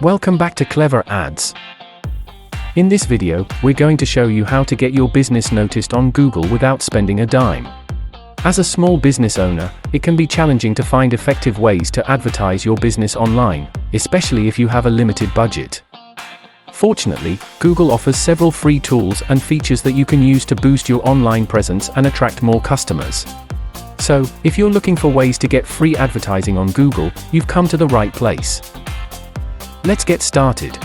Welcome back to Clever Ads. In this video, we're going to show you how to get your business noticed on Google without spending a dime. As a small business owner, it can be challenging to find effective ways to advertise your business online, especially if you have a limited budget. Fortunately, Google offers several free tools and features that you can use to boost your online presence and attract more customers. So, if you're looking for ways to get free advertising on Google, you've come to the right place. Let's get started.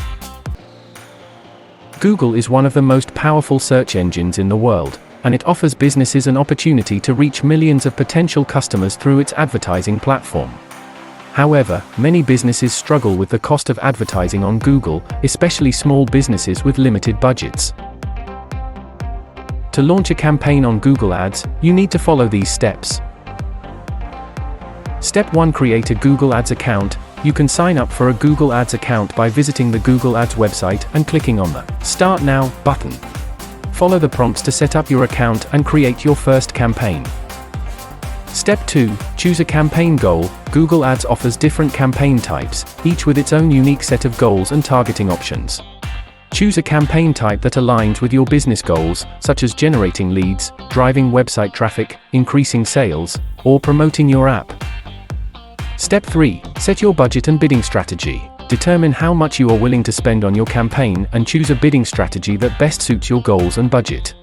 Google is one of the most powerful search engines in the world, and it offers businesses an opportunity to reach millions of potential customers through its advertising platform. However, many businesses struggle with the cost of advertising on Google, especially small businesses with limited budgets. To launch a campaign on Google Ads, you need to follow these steps. Step 1. Create a Google Ads account. You can sign up for a Google Ads account by visiting the Google Ads website and clicking on the Start Now button. Follow the prompts to set up your account and create your first campaign. Step 2. Choose a campaign goal. Google Ads offers different campaign types, each with its own unique set of goals and targeting options. Choose a campaign type that aligns with your business goals, such as generating leads, driving website traffic, increasing sales, or promoting your app. Step 3. Set your budget and bidding strategy. Determine how much you are willing to spend on your campaign and choose a bidding strategy that best suits your goals and budget.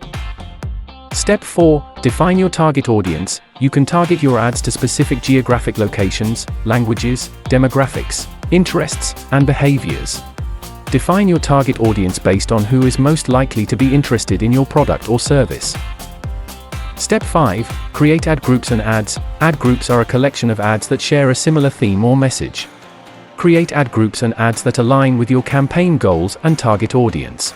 Step 4. Define your target audience. You can target your ads to specific geographic locations, languages, demographics, interests, and behaviors. Define your target audience based on who is most likely to be interested in your product or service. Step 5. Create ad groups and ads. Ad groups are a collection of ads that share a similar theme or message. Create ad groups and ads that align with your campaign goals and target audience.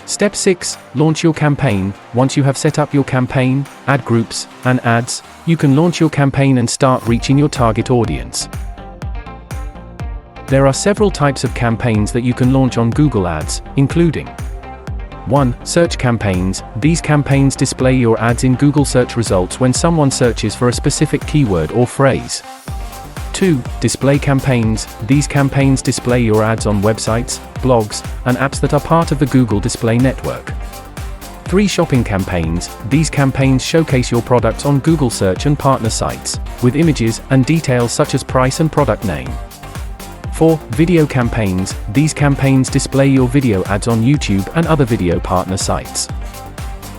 Step 6. Launch your campaign. Once you have set up your campaign, ad groups, and ads, you can launch your campaign and start reaching your target audience. There are several types of campaigns that you can launch on Google Ads, including 1. Search campaigns. These campaigns display your ads in Google search results when someone searches for a specific keyword or phrase. 2. Display campaigns. These campaigns display your ads on websites, blogs, and apps that are part of the Google Display Network. 3. Shopping campaigns. These campaigns showcase your products on Google search and partner sites, with images and details such as price and product name. 4. Video campaigns. These campaigns display your video ads on YouTube and other video partner sites.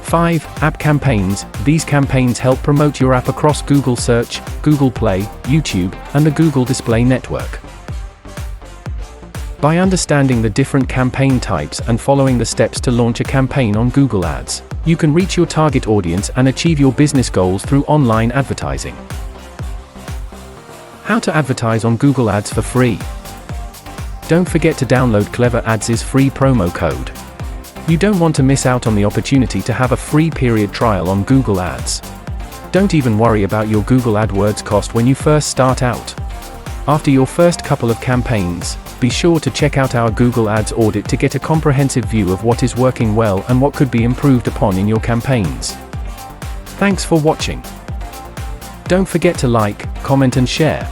5. App campaigns. These campaigns help promote your app across Google Search, Google Play, YouTube, and the Google Display Network. By understanding the different campaign types and following the steps to launch a campaign on Google Ads, you can reach your target audience and achieve your business goals through online advertising. How to advertise on Google Ads for free. Don't forget to download Clever Ads' free promo code. You don't want to miss out on the opportunity to have a free period trial on Google Ads. Don't even worry about your Google AdWords cost when you first start out. After your first couple of campaigns, be sure to check out our Google Ads audit to get a comprehensive view of what is working well and what could be improved upon in your campaigns. Thanks for watching. Don't forget to like, comment and share.